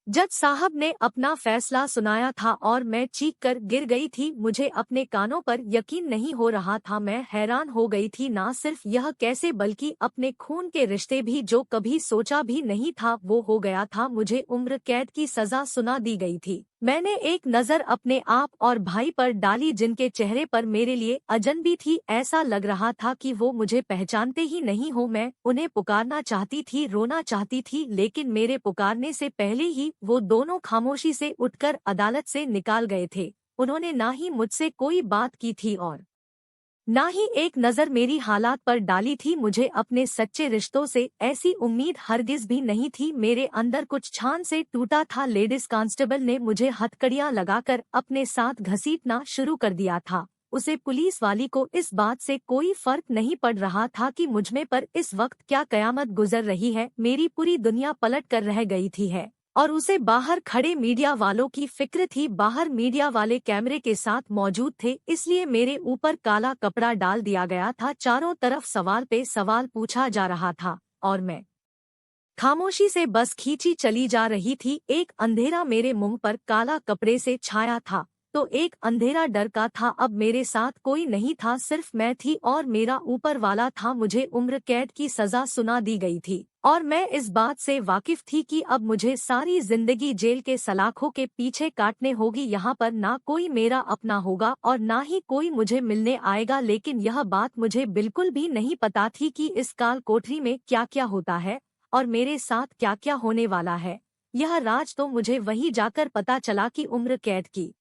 जज साहब ने अपना फैसला सुनाया था और मैं चीख कर गिर गई थी। मुझे अपने कानों पर यकीन नहीं हो रहा था। मैं हैरान हो गई थी, ना सिर्फ यह कैसे बल्कि अपने खून के रिश्ते भी, जो कभी सोचा भी नहीं था वो हो गया था। मुझे उम्र कैद की सजा सुना दी गई थी। मैंने एक नज़र अपने आप और भाई पर डाली, जिनके चेहरे पर मेरे लिए अजनबी थी। ऐसा लग रहा था कि वो मुझे पहचानते ही नहीं हो। मैं उन्हें पुकारना चाहती थी, रोना चाहती थी, लेकिन मेरे पुकारने से पहले ही वो दोनों खामोशी से उठकर अदालत से निकाल गए थे। उन्होंने ना ही मुझसे कोई बात की थी और ना ही एक नज़र मेरी हालात पर डाली थी। मुझे अपने सच्चे रिश्तों से ऐसी उम्मीद हरगिज भी नहीं थी। मेरे अंदर कुछ छान से टूटा था। लेडीज कांस्टेबल ने मुझे हथकड़ियां लगाकर अपने साथ घसीटना शुरू कर दिया था। उसे पुलिस वाली को इस बात से कोई फर्क नहीं पड़ रहा था कि मुझमें पर इस वक्त क्या कयामत गुजर रही है। मेरी पूरी दुनिया पलट कर रह गई थी है और उसे बाहर खड़े मीडिया वालों की फिक्र थी। बाहर मीडिया वाले कैमरे के साथ मौजूद थे, इसलिए मेरे ऊपर काला कपड़ा डाल दिया गया था। चारों तरफ सवाल पे सवाल पूछा जा रहा था और मैं खामोशी से बस खींची चली जा रही थी। एक अंधेरा मेरे मुंह पर काला कपड़े से छाया था, तो एक अंधेरा डर का था। अब मेरे साथ कोई नहीं था, सिर्फ मैं थी और मेरा ऊपर वाला था। मुझे उम्र कैद की सजा सुना दी गई थी और मैं इस बात से वाकिफ थी कि अब मुझे सारी जिंदगी जेल के सलाखों के पीछे काटने होगी। यहाँ पर ना कोई मेरा अपना होगा और ना ही कोई मुझे मिलने आएगा। लेकिन यह बात मुझे बिल्कुल भी नहीं पता थी कि इस काल कोठरी में क्या क्या होता है और मेरे साथ क्या क्या होने वाला है। यह राज तो मुझे वहीं जाकर पता चला कि उम्र कैद की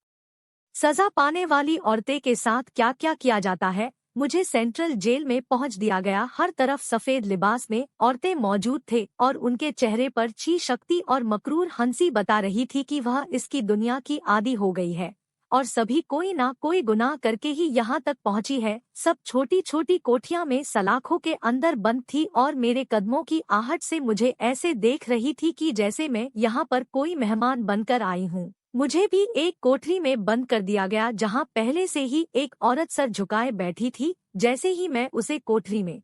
सजा पाने वाली औरतें के साथ क्या क्या किया जाता है। मुझे सेंट्रल जेल में पहुंच दिया गया। हर तरफ सफेद लिबास में औरतें मौजूद थे और उनके चेहरे पर छी शक्ति और मकरूर हंसी बता रही थी कि वह इसकी दुनिया की आदी हो गई है और सभी कोई ना कोई गुनाह करके ही यहाँ तक पहुँची है। सब छोटी छोटी कोठियां में सलाखों के अंदर बंद थी और मेरे कदमों की आहट से मुझे ऐसे देख रही थी कि जैसे मैं यहाँ पर कोई मेहमान बनकर आई हूँ। मुझे भी एक कोठरी में बंद कर दिया गया, जहाँ पहले से ही एक औरत सर झुकाए बैठी थी। जैसे ही मैं उसे कोठरी में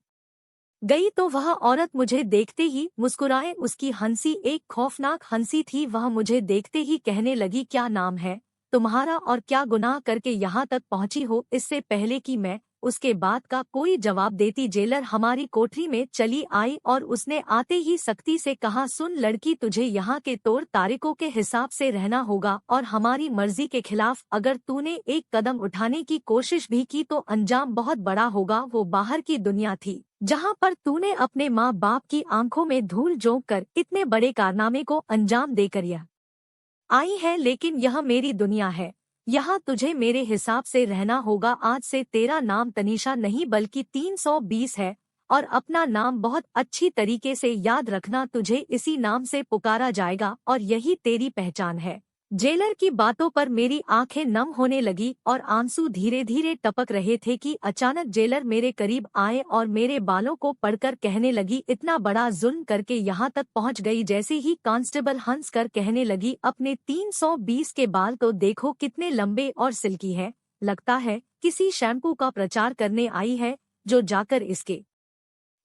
गई तो वह औरत मुझे देखते ही मुस्कुराए। उसकी हंसी एक खौफनाक हंसी थी। वह मुझे देखते ही कहने लगी, क्या नाम है तुम्हारा और क्या गुनाह करके यहाँ तक पहुँची हो। इससे पहले कि मैं उसके बाद का कोई जवाब देती, जेलर हमारी कोठरी में चली आई और उसने आते ही सख्ती से कहा, सुन लड़की, तुझे यहाँ के तौर तारीखों के हिसाब से रहना होगा और हमारी मर्जी के खिलाफ अगर तूने एक कदम उठाने की कोशिश भी की तो अंजाम बहुत बड़ा होगा। वो बाहर की दुनिया थी जहाँ पर तूने अपने माँ बाप की आंखों में धूल झोंक कर इतने बड़े कारनामे को अंजाम देकर यह आई है, लेकिन यह मेरी दुनिया है। यहाँ तुझे मेरे हिसाब से रहना होगा। आज से तेरा नाम तनीषा नहीं बल्कि 320 है और अपना नाम बहुत अच्छी तरीके से याद रखना। तुझे इसी नाम से पुकारा जाएगा और यही तेरी पहचान है। जेलर की बातों पर मेरी आंखें नम होने लगी और आंसू धीरे धीरे टपक रहे थे कि अचानक जेलर मेरे करीब आए और मेरे बालों को पकड़कर कहने लगी, इतना बड़ा जुल्म करके यहाँ तक पहुँच गई। जैसे ही कांस्टेबल हंस कर कहने लगी, अपने 320 के बाल तो देखो कितने लंबे और सिल्की है। लगता है किसी शैम्पू का प्रचार करने आई है। जो जाकर इसके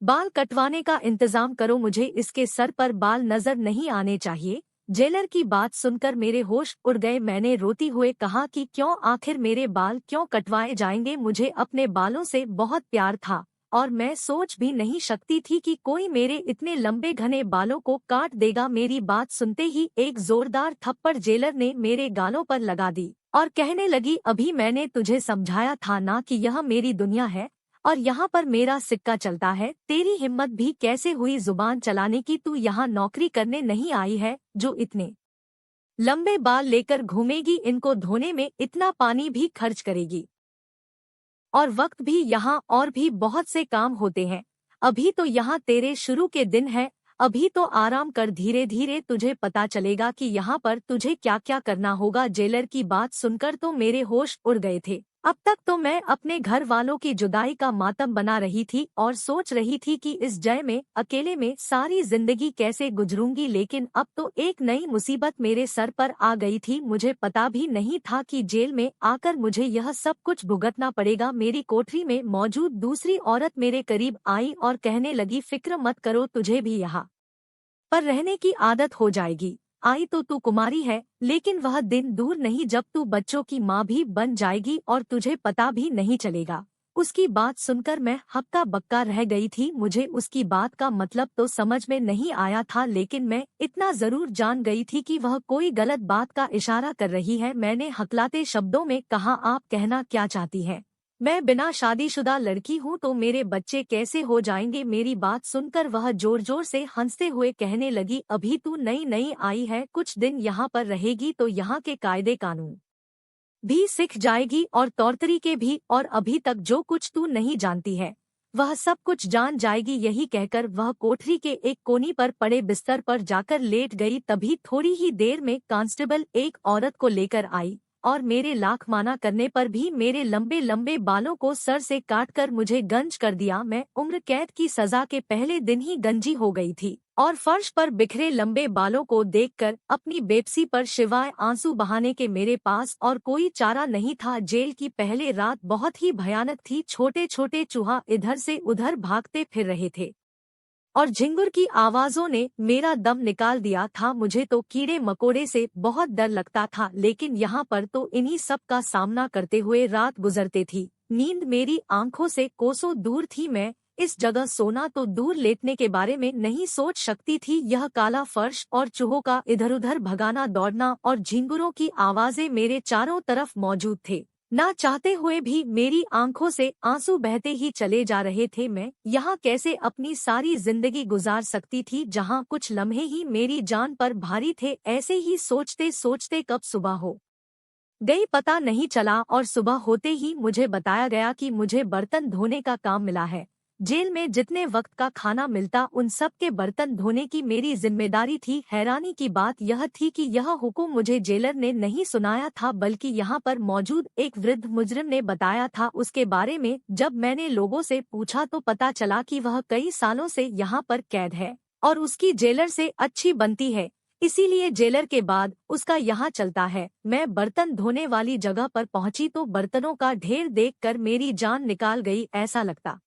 बाल कटवाने का इंतजाम करो। मुझे इसके सर पर बाल नजर नहीं आने चाहिए। जेलर की बात सुनकर मेरे होश उड़ गए। मैंने रोती हुए कहा कि क्यों, आखिर मेरे बाल क्यों कटवाए जाएंगे। मुझे अपने बालों से बहुत प्यार था और मैं सोच भी नहीं सकती थी कि कोई मेरे इतने लंबे घने बालों को काट देगा। मेरी बात सुनते ही एक जोरदार थप्पड़ जेलर ने मेरे गालों पर लगा दी और कहने लगी, अभी मैंने तुझे समझाया था ना कि यह मेरी दुनिया है और यहाँ पर मेरा सिक्का चलता है। तेरी हिम्मत भी कैसे हुई जुबान चलाने की। तू यहाँ नौकरी करने नहीं आई है जो इतने लंबे बाल लेकर घूमेगी। इनको धोने में इतना पानी भी खर्च करेगी और वक्त भी। यहाँ और भी बहुत से काम होते हैं। अभी तो यहाँ तेरे शुरू के दिन है। अभी तो आराम कर, धीरे धीरे तुझे पता चलेगा कि यहाँ पर तुझे क्या क्या करना होगा। जेलर की बात सुनकर तो मेरे होश उड़ गए थे। अब तक तो मैं अपने घर वालों की जुदाई का मातम बना रही थी और सोच रही थी कि इस जय में अकेले में सारी जिंदगी कैसे गुजरूंगी, लेकिन अब तो एक नई मुसीबत मेरे सर पर आ गई थी। मुझे पता भी नहीं था कि जेल में आकर मुझे यह सब कुछ भुगतना पड़ेगा। मेरी कोठरी में मौजूद दूसरी औरत मेरे करीब आई और कहने लगी, फिक्र मत करो, तुझे भी यहाँ पर रहने की आदत हो जाएगी। आई तो तू कुमारी है, लेकिन वह दिन दूर नहीं जब तू बच्चों की माँ भी बन जाएगी और तुझे पता भी नहीं चलेगा। उसकी बात सुनकर मैं हक्का बक्का रह गई थी। मुझे उसकी बात का मतलब तो समझ में नहीं आया था, लेकिन मैं इतना जरूर जान गई थी कि वह कोई गलत बात का इशारा कर रही है। मैंने हकलाते शब्दों में कहा, आप कहना क्या चाहती हैं? मैं बिना शादीशुदा लड़की हूँ तो मेरे बच्चे कैसे हो जाएंगे? मेरी बात सुनकर वह जोर जोर से हंसते हुए कहने लगी, अभी तू नई नई आई है, कुछ दिन यहाँ पर रहेगी तो यहाँ के कायदे कानून भी सीख जाएगी और तौर तरीके भी, और अभी तक जो कुछ तू नहीं जानती है वह सब कुछ जान जाएगी। यही कहकर वह कोठरी के एक कोनी पर पड़े बिस्तर पर जाकर लेट गई। तभी थोड़ी ही देर में कांस्टेबल एक औरत को लेकर आई और मेरे लाख माना करने पर भी मेरे लंबे लंबे बालों को सर से काटकर मुझे गंज कर दिया। मैं उम्र कैद की सजा के पहले दिन ही गंजी हो गई थी और फर्श पर बिखरे लंबे बालों को देखकर अपनी बेबसी पर शिवाय आंसू बहाने के मेरे पास और कोई चारा नहीं था। जेल की पहली रात बहुत ही भयानक थी। छोटे छोटे चूहा इधर से उधर भागते फिर रहे थे और झिंगुर की आवाजों ने मेरा दम निकाल दिया था। मुझे तो कीड़े मकोड़े से बहुत डर लगता था, लेकिन यहाँ पर तो इन्हीं सब का सामना करते हुए रात गुजरते थी। नींद मेरी आंखों से कोसों दूर थी। मैं इस जगह सोना तो दूर लेटने के बारे में नहीं सोच सकती थी। यह काला फर्श और चूहों का इधर उधर भगाना दौड़ना और झिंगुरों की आवाजें मेरे चारों तरफ मौजूद थे। ना चाहते हुए भी मेरी आंखों से आंसू बहते ही चले जा रहे थे। मैं यहाँ कैसे अपनी सारी जिंदगी गुजार सकती थी, जहाँ कुछ लम्हे ही मेरी जान पर भारी थे। ऐसे ही सोचते सोचते कब सुबह हो गई पता नहीं चला और सुबह होते ही मुझे बताया गया कि मुझे बर्तन धोने का काम मिला है। जेल में जितने वक्त का खाना मिलता उन सब के बर्तन धोने की मेरी जिम्मेदारी थी। हैरानी की बात यह थी कि यह हुक्म मुझे जेलर ने नहीं सुनाया था, बल्कि यहाँ पर मौजूद एक वृद्ध मुजरिम ने बताया था। उसके बारे में जब मैंने लोगों से पूछा तो पता चला कि वह कई सालों से यहाँ पर कैद है और उसकी जेलर से अच्छी बनती है, इसीलिए जेलर के बाद उसका यहाँ चलता है। मैं बर्तन धोने वाली जगह पर पहुंची तो बर्तनों का ढेर देखकर मेरी जान निकाल गई। ऐसा लगता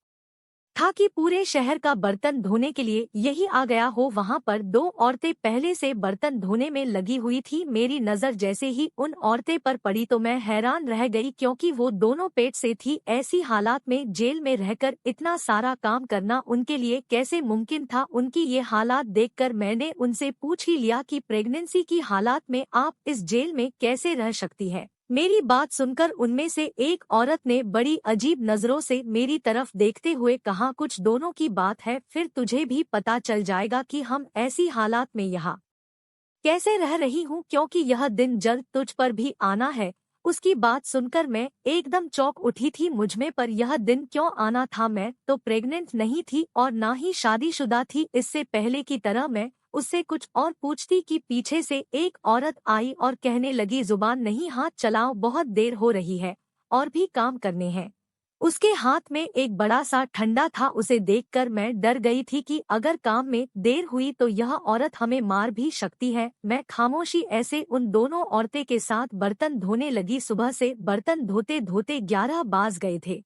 था कि पूरे शहर का बर्तन धोने के लिए यही आ गया हो। वहां पर दो औरतें पहले से बर्तन धोने में लगी हुई थी। मेरी नजर जैसे ही उन औरतें पर पड़ी तो मैं हैरान रह गई, क्योंकि वो दोनों पेट से थी। ऐसी हालात में जेल में रहकर इतना सारा काम करना उनके लिए कैसे मुमकिन था? उनकी ये हालात देखकर मैंने उनसे पूछ ही लिया कि प्रेगनेंसी की हालात में आप इस जेल में कैसे रह सकती है। मेरी बात सुनकर उनमें से एक औरत ने बड़ी अजीब नजरों से मेरी तरफ देखते हुए कहा, कुछ दोनों की बात है, फिर तुझे भी पता चल जाएगा कि हम ऐसी हालात में यहाँ कैसे रह रही हूँ, क्योंकि यह दिन जल्द तुझ पर भी आना है। उसकी बात सुनकर मैं एकदम चौंक उठी थी। मुझमें पर यह दिन क्यों आना था? मैं तो प्रेग्नेंट नहीं थी और ना ही शादीशुदा थी। इससे पहले की तरह मैं उससे कुछ और पूछती कि पीछे से एक औरत आई और कहने लगी, जुबान नहीं हाथ चलाओ, बहुत देर हो रही है और भी काम करने हैं। उसके हाथ में एक बड़ा सा ठंडा था। उसे देखकर मैं डर गई थी कि अगर काम में देर हुई तो यह औरत हमें मार भी सकती है। मैं खामोशी ऐसे उन दोनों औरतें के साथ बर्तन धोने लगी। सुबह से बर्तन धोते धोते 11 बज गए थे,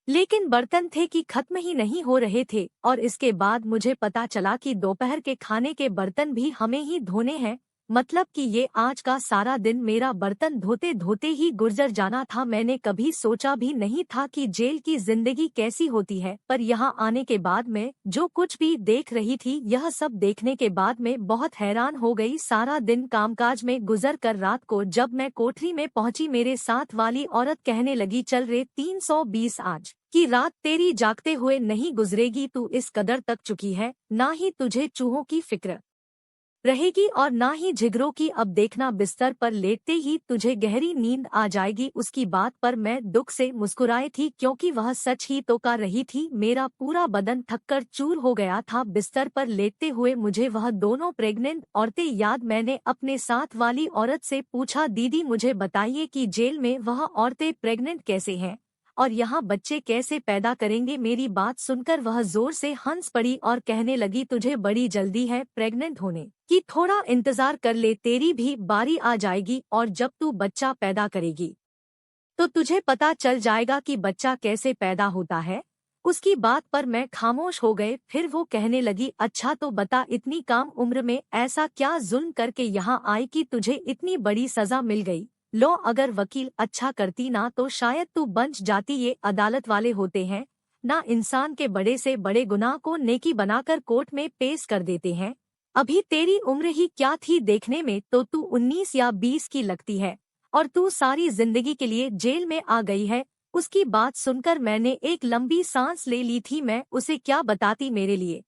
लेकिन बर्तन थे कि खत्म ही नहीं हो रहे थे। और इसके बाद मुझे पता चला कि दोपहर के खाने के बर्तन भी हमें ही धोने हैं। मतलब कि ये आज का सारा दिन मेरा बर्तन धोते धोते ही गुजर जाना था। मैंने कभी सोचा भी नहीं था कि जेल की जिंदगी कैसी होती है, पर यहाँ आने के बाद मैं जो कुछ भी देख रही थी, यह सब देखने के बाद मैं बहुत हैरान हो गई। सारा दिन कामकाज में गुजर कर रात को जब मैं कोठरी में पहुंची, मेरे साथ वाली औरत कहने लगी, चल रे 320, आज की रात तेरी जागते हुए नहीं गुजरेगी। तू इस कदर तक चुकी है, ना ही तुझे चूहों की फिक्र रहेगी और ना ही झिगरों की। अब देखना, बिस्तर पर लेटते ही तुझे गहरी नींद आ जाएगी। उसकी बात पर मैं दुख से मुस्कुराई थी, क्योंकि वह सच ही तो कह रही थी। मेरा पूरा बदन थककर चूर हो गया था। बिस्तर पर लेटते हुए मुझे वह दोनों प्रेग्नेंट औरतें याद। मैंने अपने साथ वाली औरत से पूछा, दीदी मुझे बताइए कि जेल में वह औरतें प्रेग्नेंट कैसे हैं और यहाँ बच्चे कैसे पैदा करेंगे? मेरी बात सुनकर वह जोर से हंस पड़ी और कहने लगी, तुझे बड़ी जल्दी है प्रेग्नेंट होने की, थोड़ा इंतजार कर ले, तेरी भी बारी आ जाएगी और जब तू बच्चा पैदा करेगी तो तुझे पता चल जाएगा कि बच्चा कैसे पैदा होता है। उसकी बात पर मैं खामोश हो गए। फिर वो कहने लगी, अच्छा तो बता, इतनी कम उम्र में ऐसा क्या जुल्म करके यहाँ आई कि तुझे इतनी बड़ी सजा मिल गई। लो, अगर वकील अच्छा करती ना तो शायद तू बच जाती। ये अदालत वाले होते हैं ना, इंसान के बड़े से बड़े गुनाह को नेकी बनाकर कोर्ट में पेश कर देते हैं। अभी तेरी उम्र ही क्या थी देखने में, तो तू 19 या 20 की लगती है और तू सारी जिंदगी के लिए जेल में आ गई है। उसकी बात सुनकर मैंने एक लंबी सांस ले ली थी। मैं उसे क्या बताती, मेरे लिए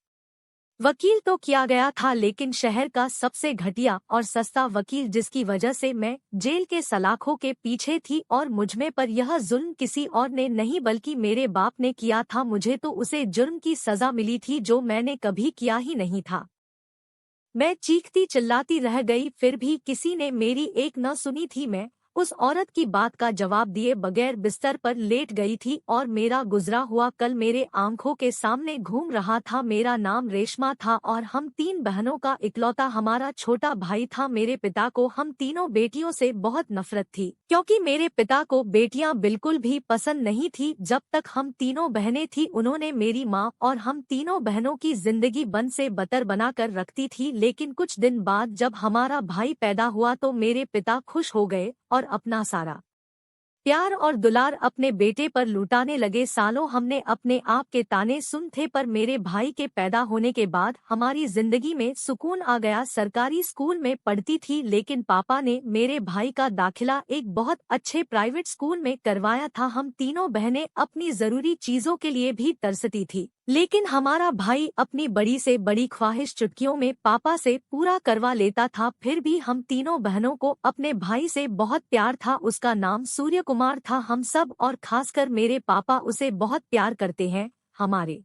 वकील तो किया गया था, लेकिन शहर का सबसे घटिया और सस्ता वकील, जिसकी वजह से मैं जेल के सलाखों के पीछे थी। और मुझमें पर यह जुल्म किसी और ने नहीं बल्कि मेरे बाप ने किया था। मुझे तो उसे जुर्म की सजा मिली थी जो मैंने कभी किया ही नहीं था। मैं चीखती चिल्लाती रह गई, फिर भी किसी ने मेरी एक न सुनी थी। मैं उस औरत की बात का जवाब दिए बगैर बिस्तर पर लेट गई थी और मेरा गुजरा हुआ कल मेरे आंखों के सामने घूम रहा था। मेरा नाम रेशमा था और हम 3 बहनों का इकलौता हमारा छोटा भाई था। मेरे पिता को हम तीनों बेटियों से बहुत नफरत थी, क्योंकि मेरे पिता को बेटियां बिल्कुल भी पसंद नहीं थी। जब तक हम तीनों बहनें थी, उन्होंने मेरी माँ और हम तीनों बहनों की जिंदगी बंद से बदतर बनाकर रखती थी। लेकिन कुछ दिन बाद जब हमारा भाई पैदा हुआ तो मेरे पिता खुश हो गए और अपना सारा प्यार और दुलार अपने बेटे पर लुटाने लगे। सालों हमने अपने आप के ताने सुन थे, पर मेरे भाई के पैदा होने के बाद हमारी जिंदगी में सुकून आ गया। सरकारी स्कूल में पढ़ती थी, लेकिन पापा ने मेरे भाई का दाखिला एक बहुत अच्छे प्राइवेट स्कूल में करवाया था। हम तीनों बहनें अपनी जरूरी चीजों के लिए भी तरसती थी, लेकिन हमारा भाई अपनी बड़ी से बड़ी ख्वाहिश चुटकियों में पापा से पूरा करवा लेता था। फिर भी हम तीनों बहनों को अपने भाई से बहुत प्यार था। उसका नाम सूर्य कुमार था। हम सब और खासकर मेरे पापा उसे बहुत प्यार करते हैं। हमारे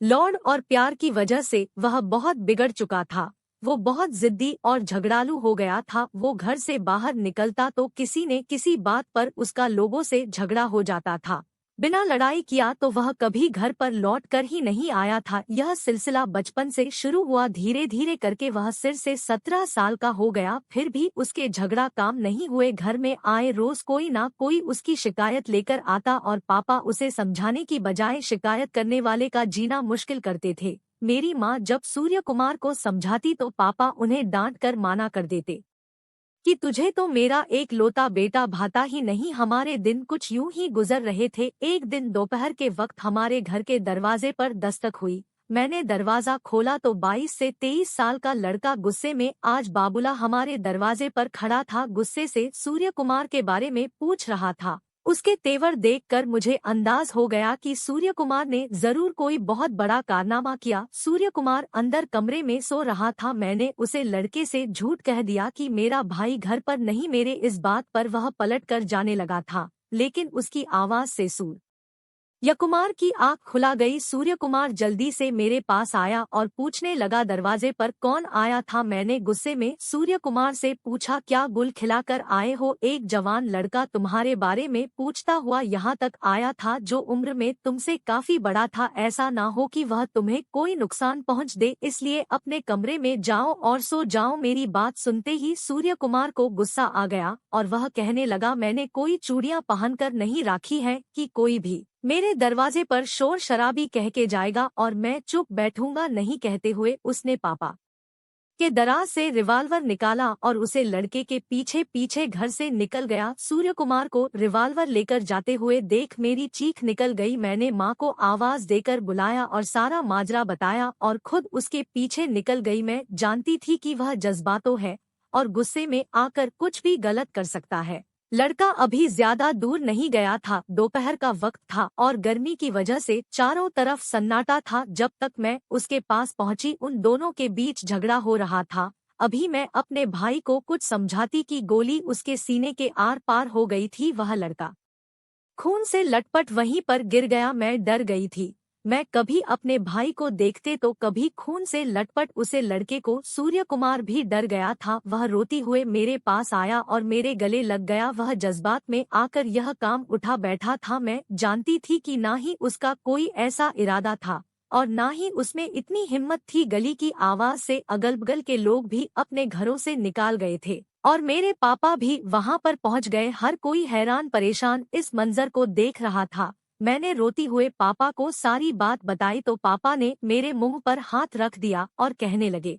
लॉर्ड और प्यार की वजह से वह बहुत बिगड़ चुका था। वो बहुत जिद्दी और झगड़ालू हो गया था। वो घर से बाहर निकलता तो किसी न किसी बात पर उसका लोगों से झगड़ा हो जाता था। बिना लड़ाई किया तो वह कभी घर पर लौट कर ही नहीं आया था। यह सिलसिला बचपन से शुरू हुआ, धीरे धीरे करके वह सिर से 17 साल का हो गया। फिर भी उसके झगड़ा काम नहीं हुए। घर में आए रोज कोई ना कोई उसकी शिकायत लेकर आता और पापा उसे समझाने की बजाय शिकायत करने वाले का जीना मुश्किल करते थे। मेरी माँ जब सूर्य कुमार को समझाती तो पापा उन्हें डांट कर माना कर देते कि तुझे तो मेरा एक लौता बेटा भाता ही नहीं। हमारे दिन कुछ यूं ही गुजर रहे थे। एक दिन दोपहर के वक्त हमारे घर के दरवाजे पर दस्तक हुई। मैंने दरवाजा खोला तो 22 से 23 साल का लड़का गुस्से में आज बाबूला हमारे दरवाजे पर खड़ा था। गुस्से से सूर्य कुमार के बारे में पूछ रहा था। उसके तेवर देखकर मुझे अंदाज हो गया कि सूर्य कुमार ने जरूर कोई बहुत बड़ा कारनामा किया। सूर्य कुमार अंदर कमरे में सो रहा था। मैंने उसे लड़के से झूठ कह दिया कि मेरा भाई घर पर नहीं। मेरे इस बात पर वह पलट कर जाने लगा था, लेकिन उसकी आवाज से सूर्य की आंख खुला गई। सूर्य कुमार जल्दी से मेरे पास आया और पूछने लगा, दरवाजे पर कौन आया था। मैंने गुस्से में सूर्य कुमार से पूछा, क्या गुल खिलाकर आए हो। एक जवान लड़का तुम्हारे बारे में पूछता हुआ यहाँ तक आया था, जो उम्र में तुमसे काफी बड़ा था। ऐसा ना हो कि वह तुम्हें कोई नुकसान पहुँच दे, इसलिए अपने कमरे में जाओ और सो जाओ। मेरी बात सुनते ही सूर्य कुमार को गुस्सा आ गया और वह कहने लगा, मैंने कोई चूड़ियां पहनकर नहीं राखी है कि कोई भी मेरे दरवाजे पर शोर शराबी कह के जाएगा और मैं चुप बैठूंगा नहीं। कहते हुए उसने पापा के दराज से रिवाल्वर निकाला और उसे लड़के के पीछे पीछे घर से निकल गया। सूर्य कुमार को रिवाल्वर लेकर जाते हुए देख मेरी चीख निकल गई। मैंने माँ को आवाज देकर बुलाया और सारा माजरा बताया और खुद उसके पीछे निकल गई। मैं जानती थी कि वह जज्बातों है और गुस्से में आकर कुछ भी गलत कर सकता है। लड़का अभी ज्यादा दूर नहीं गया था। दोपहर का वक्त था और गर्मी की वजह से चारों तरफ सन्नाटा था। जब तक मैं उसके पास पहुंची, उन दोनों के बीच झगड़ा हो रहा था। अभी मैं अपने भाई को कुछ समझाती कि गोली उसके सीने के आर पार हो गई थी। वह लड़का खून से लटपट वहीं पर गिर गया। मैं डर गई थी। मैं कभी अपने भाई को देखते तो कभी खून से लटपट उसे लड़के को। सूर्य कुमार भी डर गया था। वह रोती हुए मेरे पास आया और मेरे गले लग गया। वह जज्बात में आकर यह काम उठा बैठा था। मैं जानती थी कि ना ही उसका कोई ऐसा इरादा था और ना ही उसमें इतनी हिम्मत थी। गली की आवाज से अगल बगल के लोग भी अपने घरों से निकाल गए थे और मेरे पापा भी वहां पर पहुंच गए। हर कोई हैरान परेशान इस मंजर को देख रहा था। मैंने रोती हुए पापा को सारी बात बताई तो पापा ने मेरे मुंह पर हाथ रख दिया और कहने लगे,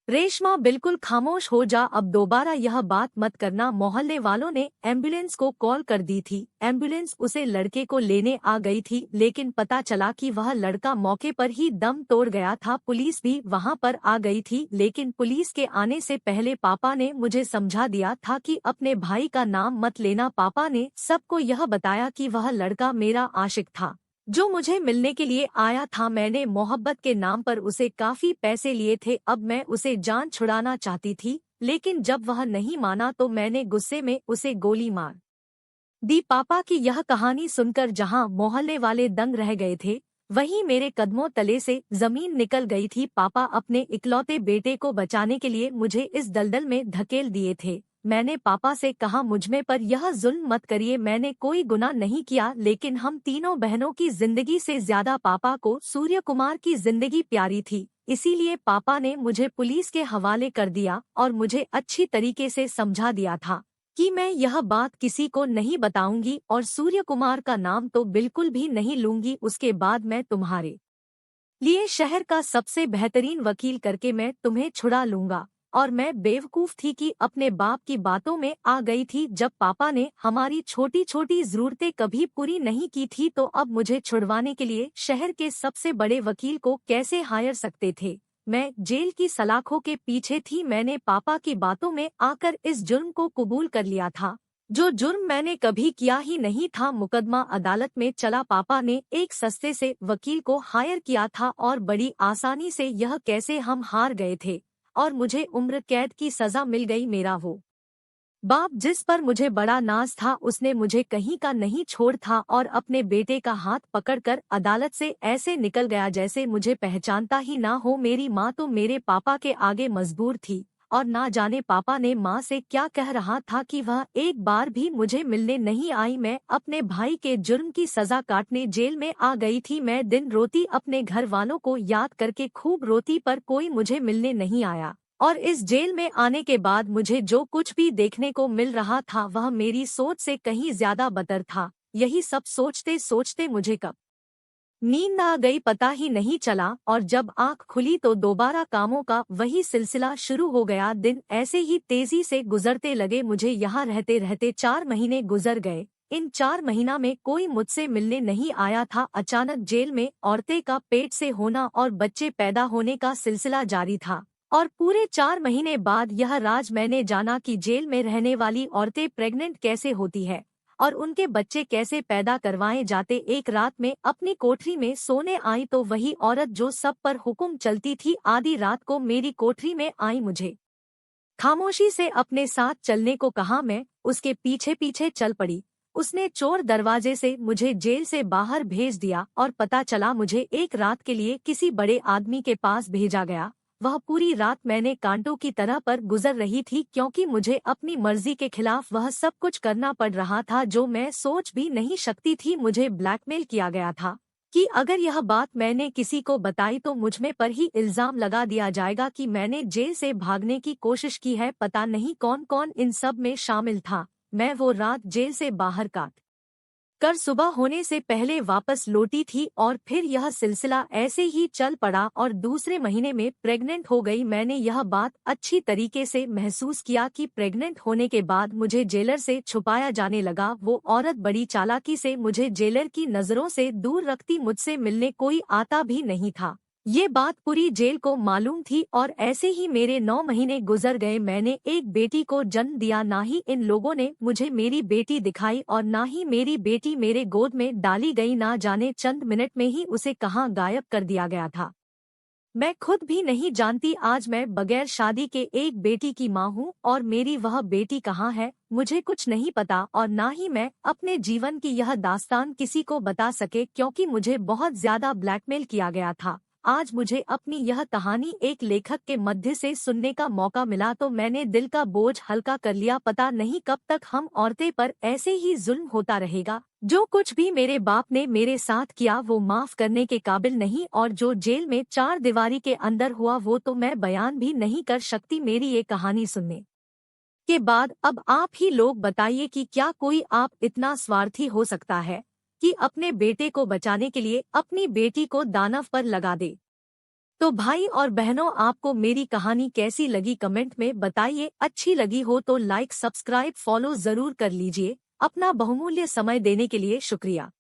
रेशमा बिल्कुल खामोश हो जा, अब दोबारा यह बात मत करना। मोहल्ले वालों ने एम्बुलेंस को कॉल कर दी थी। एम्बुलेंस उसे लड़के को लेने आ गई थी, लेकिन पता चला कि वह लड़का मौके पर ही दम तोड़ गया था। पुलिस भी वहां पर आ गई थी, लेकिन पुलिस के आने से पहले पापा ने मुझे समझा दिया था कि अपने भाई का नाम मत लेना। पापा ने सबको यह बताया कि वह लड़का मेरा आशिक था, जो मुझे मिलने के लिए आया था। मैंने मोहब्बत के नाम पर उसे काफी पैसे लिए थे। अब मैं उसे जान छुड़ाना चाहती थी, लेकिन जब वह नहीं माना तो मैंने गुस्से में उसे गोली मार दी। पापा की यह कहानी सुनकर जहां मोहल्ले वाले दंग रह गए थे, वहीं मेरे कदमों तले से जमीन निकल गई थी। पापा अपने इकलौते बेटे को बचाने के लिए मुझे इस दलदल में धकेल दिए थे। मैंने पापा से कहा, मुझमें पर यह जुल्म मत करिए, मैंने कोई गुनाह नहीं किया। लेकिन हम तीनों बहनों की जिंदगी से ज्यादा पापा को सूर्य कुमार की जिंदगी प्यारी थी, इसीलिए पापा ने मुझे पुलिस के हवाले कर दिया और मुझे अच्छी तरीके से समझा दिया था कि मैं यह बात किसी को नहीं बताऊंगी और सूर्य कुमार का नाम तो बिल्कुल भी नहीं लूंगी। उसके बाद मैं तुम्हारे लिए शहर का सबसे बेहतरीन वकील करके मैं तुम्हें छुड़ा लूंगा। और मैं बेवकूफ थी कि अपने बाप की बातों में आ गई थी। जब पापा ने हमारी छोटी छोटी जरूरतें कभी पूरी नहीं की थी, तो अब मुझे छुड़वाने के लिए शहर के सबसे बड़े वकील को कैसे हायर सकते थे। मैं जेल की सलाखों के पीछे थी। मैंने पापा की बातों में आकर इस जुर्म को कबूल कर लिया था, जो जुर्म मैंने कभी किया ही नहीं था। मुकदमा अदालत में चला। पापा ने एक सस्ते से वकील को हायर किया था और बड़ी आसानी से यह कैसे हम हार गए थे और मुझे उम्र कैद की सजा मिल गई। मेरा वो बाप जिस पर मुझे बड़ा नाज था, उसने मुझे कहीं का नहीं छोड़ था और अपने बेटे का हाथ पकड़कर अदालत से ऐसे निकल गया जैसे मुझे पहचानता ही ना हो। मेरी माँ तो मेरे पापा के आगे मजबूर थी और ना जाने पापा ने माँ से क्या कह रहा था कि वह एक बार भी मुझे मिलने नहीं आई। मैं अपने भाई के जुर्म की सजा काटने जेल में आ गई थी। मैं दिन रोती अपने घर वालों को याद करके खूब रोती, पर कोई मुझे मिलने नहीं आया। और इस जेल में आने के बाद मुझे जो कुछ भी देखने को मिल रहा था वह मेरी सोच से कहीं ज्यादा बदतर था। यही सब सोचते सोचते मुझे कब नींद आ गई पता ही नहीं चला, और जब आंख खुली तो दोबारा कामों का वही सिलसिला शुरू हो गया। दिन ऐसे ही तेजी से गुजरते लगे। मुझे यहाँ रहते रहते 4 महीने गुजर गए। इन 4 महीना में कोई मुझसे मिलने नहीं आया था। अचानक जेल में औरतें का पेट से होना और बच्चे पैदा होने का सिलसिला जारी था, और पूरे 4 महीने बाद यह राज मैंने जाना कि जेल में रहने वाली औरतें प्रेग्नेंट कैसे होती है और उनके बच्चे कैसे पैदा करवाए जाते। एक रात में अपनी कोठरी में सोने आई तो वही औरत जो सब पर हुक्म चलती थी, आधी रात को मेरी कोठरी में आई, मुझे खामोशी से अपने साथ चलने को कहा। मैं उसके पीछे पीछे चल पड़ी। उसने चोर दरवाजे से मुझे जेल से बाहर भेज दिया और पता चला मुझे एक रात के लिए किसी बड़े आदमी के पास भेजा गया। वह पूरी रात मैंने कांटों की तरह पर गुजर रही थी, क्योंकि मुझे अपनी मर्जी के खिलाफ वह सब कुछ करना पड़ रहा था जो मैं सोच भी नहीं सकती थी। मुझे ब्लैकमेल किया गया था कि अगर यह बात मैंने किसी को बताई तो मुझमें पर ही इल्जाम लगा दिया जाएगा कि मैंने जेल से भागने की कोशिश की है। पता नहीं कौन कौन इन सब में शामिल था। मैं वो रात जेल से बाहर काट कर सुबह होने से पहले वापस लौटी थी और फिर यह सिलसिला ऐसे ही चल पड़ा और दूसरे महीने में प्रेग्नेंट हो गई। मैंने यह बात अच्छी तरीके से महसूस किया कि प्रेग्नेंट होने के बाद मुझे जेलर से छुपाया जाने लगा। वो औरत बड़ी चालाकी से मुझे जेलर की नजरों से दूर रखती, मुझसे मिलने कोई आता भी नहीं था। ये बात पूरी जेल को मालूम थी और ऐसे ही मेरे 9 महीने गुजर गए। मैंने एक बेटी को जन्म दिया। ना ही इन लोगों ने मुझे मेरी बेटी दिखाई और ना ही मेरी बेटी मेरे गोद में डाली गई। ना जाने चंद मिनट में ही उसे कहाँ गायब कर दिया गया था। मैं खुद भी नहीं जानती आज मैं बगैर शादी के एक बेटी की माँ हूँ, और मेरी वह बेटी कहाँ है मुझे कुछ नहीं पता। और ना ही मैं अपने जीवन की यह दास्तान किसी को बता सके, क्योंकि मुझे बहुत ज्यादा ब्लैकमेल किया गया था। आज मुझे अपनी यह कहानी एक लेखक के मध्य से सुनने का मौका मिला तो मैंने दिल का बोझ हल्का कर लिया। पता नहीं कब तक हम औरतें पर ऐसे ही जुल्म होता रहेगा। जो कुछ भी मेरे बाप ने मेरे साथ किया वो माफ करने के काबिल नहीं, और जो जेल में 4 दीवारी के अंदर हुआ वो तो मैं बयान भी नहीं कर सकती। मेरी ये कहानी सुनने के बाद अब आप ही लोग बताइए कि क्या कोई आप इतना स्वार्थी हो सकता है। कि अपने बेटे को बचाने के लिए अपनी बेटी को दानव पर लगा दे। तो भाई और बहनों, आपको मेरी कहानी कैसी लगी कमेंट में बताइए। अच्छी लगी हो तो लाइक सब्सक्राइब फॉलो जरूर कर लीजिए। अपना बहुमूल्य समय देने के लिए शुक्रिया।